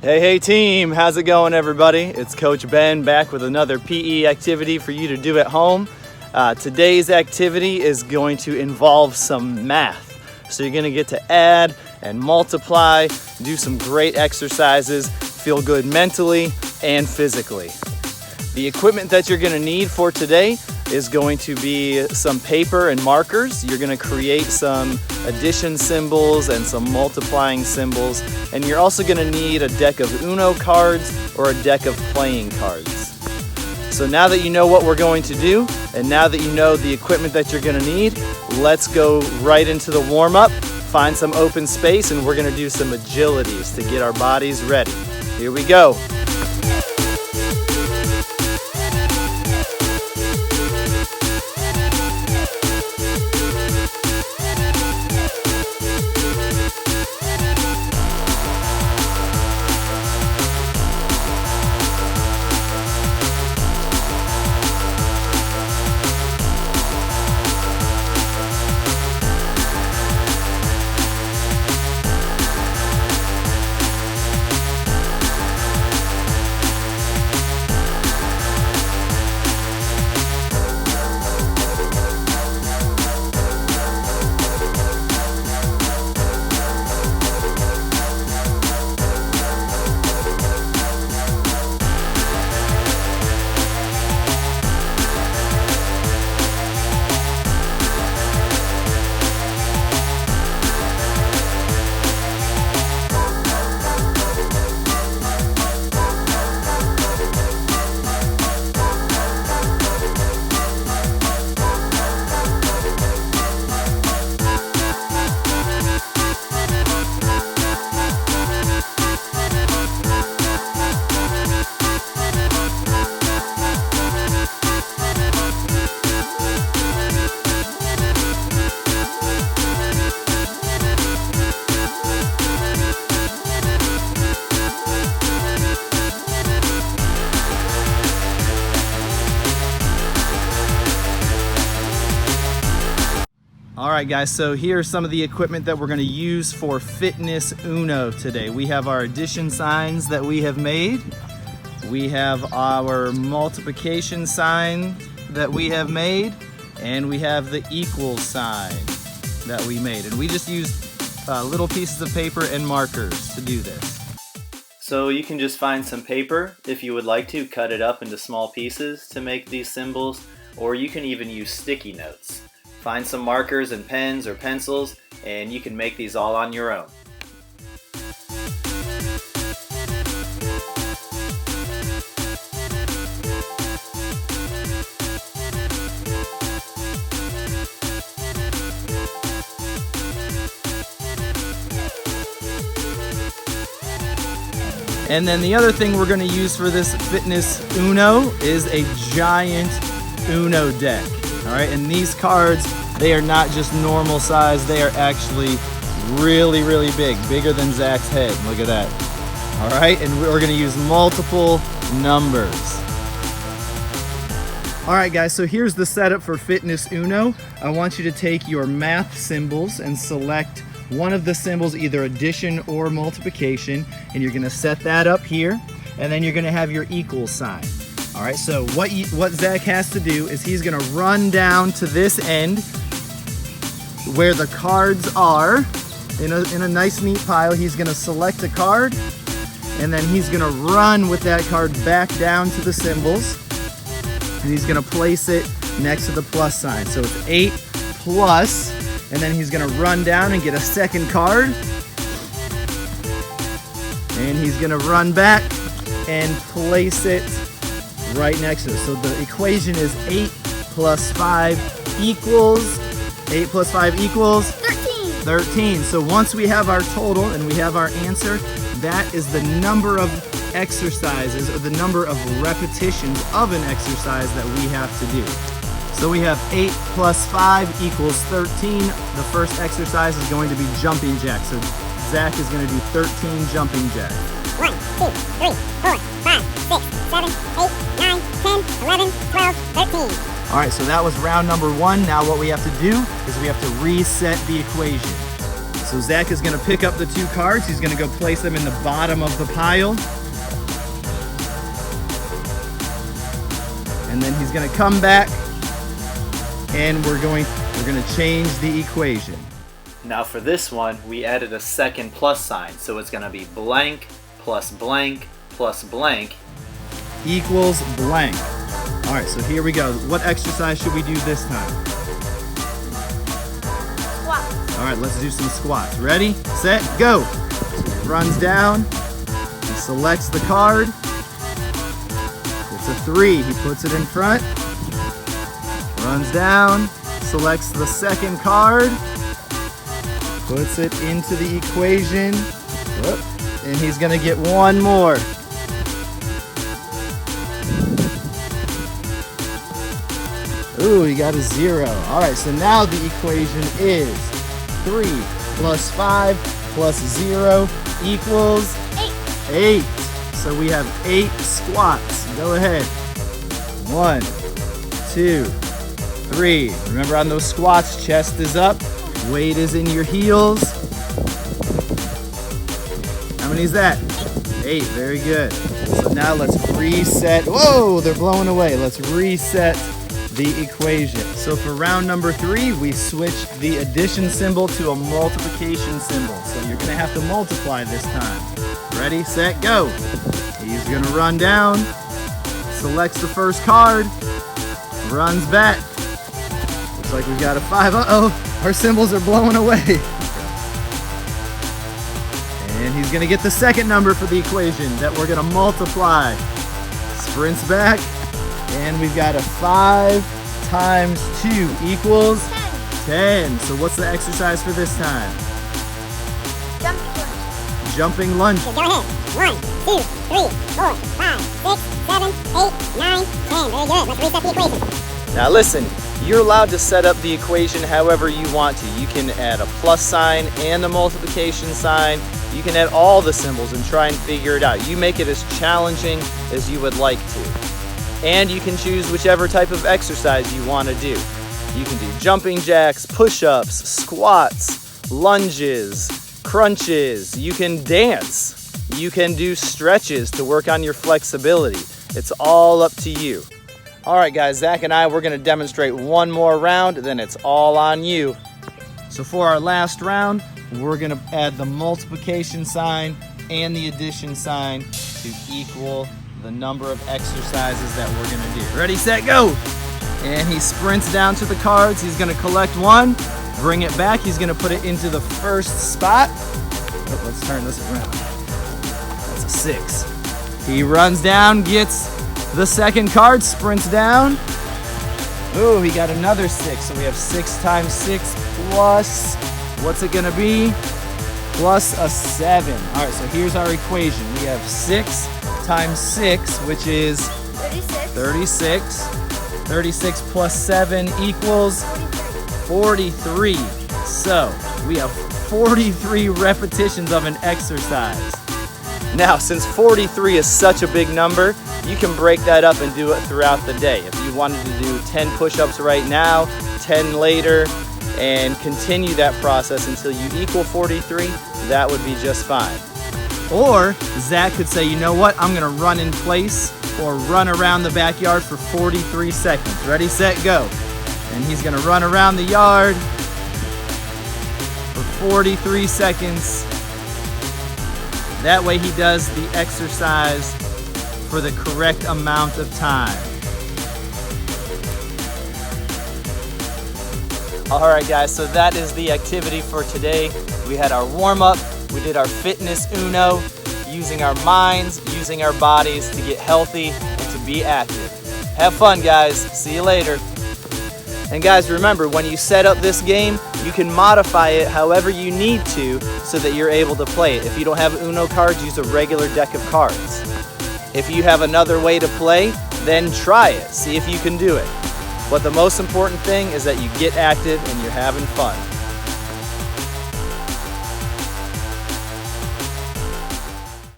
Hey team, how's it going everybody? It's Coach Ben back with another PE activity for you to do at home. Today's activity is going to involve some math. So you're gonna get to add and multiply, do some great exercises, feel good mentally and physically. The equipment that you're gonna need for today is going to be some paper and markers. You're gonna create some addition symbols and some multiplying symbols. And you're also gonna need a deck of Uno cards or a deck of playing cards. So now that you know what we're going to do, and now that you know the equipment that you're gonna need, let's go right into the warm-up, find some open space, and we're gonna do some agilities to get our bodies ready. Here we go. Alright guys, so here's some of the equipment that we're going to use for Fitness Uno today. We have our addition signs that we have made. We have our multiplication sign that we have made. And we have the equal sign that we made. And we just used little pieces of paper and markers to do this. So you can just find some paper if you would like to, cut it up into small pieces to make these symbols, or you can even use sticky notes. Find some markers and pens or pencils, and you can make these all on your own. And then the other thing we're going to use for this Fitness Uno is a giant Uno deck. All right, and these cards, they are not just normal size, they are actually really, really big, bigger than Zach's head. Look at that. All right, and we're gonna use multiple numbers. All right, guys, so here's the setup for Fitness Uno. I want you to take your math symbols and select one of the symbols, either addition or multiplication, and you're gonna set that up here, and then you're gonna have your equal sign. All right, so what Zach has to do is he's gonna run down to this end where the cards are in a nice neat pile. He's gonna select a card, and then he's gonna run with that card back down to the symbols, and he's gonna place it next to the plus sign. So it's 8 plus, and then he's gonna run down and get a second card, and he's gonna run back and place it right next to it. So the equation is 8 plus 5 equals 8 plus 5 equals 13. So once we have our total and we have our answer, that is the number of exercises or the number of repetitions of an exercise that we have to do. So we have 8 plus 5 equals 13. The first exercise is going to be jumping jacks. So Zach is going to do 13 jumping jacks. 1, 2, 3, 4, 5, 6, 7, 8, 9, 10, 11, 12, 13. All right, so that was round number 1. Now what we have to do is we have to reset the equation. So Zach is gonna pick up the 2 cards. He's gonna go place them in the bottom of the pile. And then he's gonna come back and we're gonna change the equation. Now for this one, we added a second plus sign. So it's gonna be blank plus blank plus blank equals blank. All right, so here we go. What exercise should we do this time? Squats. All right, let's do some squats. Ready, set, go. He runs down, he selects the card. It's a 3, he puts it in front. Runs down, selects the second card, puts it into the equation. Whoop. And he's gonna get 1 more. Ooh, he got a 0. All right, so now the equation is 3 plus 5 plus 0 equals 8. So we have 8 squats. Go ahead. 1, 2, 3. Remember on those squats, chest is up, weight is in your heels. How many is that? 8, very good. So now let's reset. Whoa, they're blowing away. Let's reset the equation. So for round number 3, we switched the addition symbol to a multiplication symbol. So you're gonna have to multiply this time. Ready, set, go. He's gonna run down, selects the first card, runs back. Looks like we got a 5. Uh-oh, our symbols are blowing away. And he's gonna get the second number for the equation that we're gonna multiply. Sprints back, and we've got a 5 times 2 equals 10. So what's the exercise for this time? Jumping lunge. Okay, go ahead. 1, 2, 3, 4, 5, 6, 7, 8, 9, 10. Very good. Let's reset the equation. Now listen, you're allowed to set up the equation however you want to. You can add a plus sign and a multiplication sign. You can add all the symbols and try and figure it out. You make it as challenging as you would like to. And you can choose whichever type of exercise you want to do. You can do jumping jacks, push-ups, squats, lunges, crunches. You can dance. You can do stretches to work on your flexibility. It's all up to you. All right, guys, Zach and I, we're going to demonstrate one more round, then it's all on you. So for our last round, we're going to add the multiplication sign and the addition sign to equal the number of exercises that we're gonna do. Ready, set, go! And he sprints down to the cards. He's gonna collect 1, bring it back. He's gonna put it into the first spot. Oh, let's turn this around. That's a 6. He runs down, gets the second card, sprints down. Ooh, he got another 6. So we have 6 times 6 plus, what's it gonna be? Plus a 7. All right, so here's our equation. We have 6 times 6, which is 36. 36 plus 7 equals 43. So we have 43 repetitions of an exercise. Now, since 43 is such a big number, you can break that up and do it throughout the day. If you wanted to do 10 push-ups right now, 10 later, and continue that process until you equal 43, that would be just fine. Or Zach could say, you know what, I'm gonna run in place or run around the backyard for 43 seconds. Ready, set, go. And he's gonna run around the yard for 43 seconds. That way he does the exercise for the correct amount of time. All right, guys, so that is the activity for today. We had our warm-up, we did our fitness uno, using our minds, using our bodies to get healthy and to be active. Have fun, guys. See you later. And guys, remember, when you set up this game, you can modify it however you need to so that you're able to play it. If you don't have Uno cards, use a regular deck of cards. If you have another way to play, then try it. See if you can do it. But the most important thing is that you get active and you're having fun.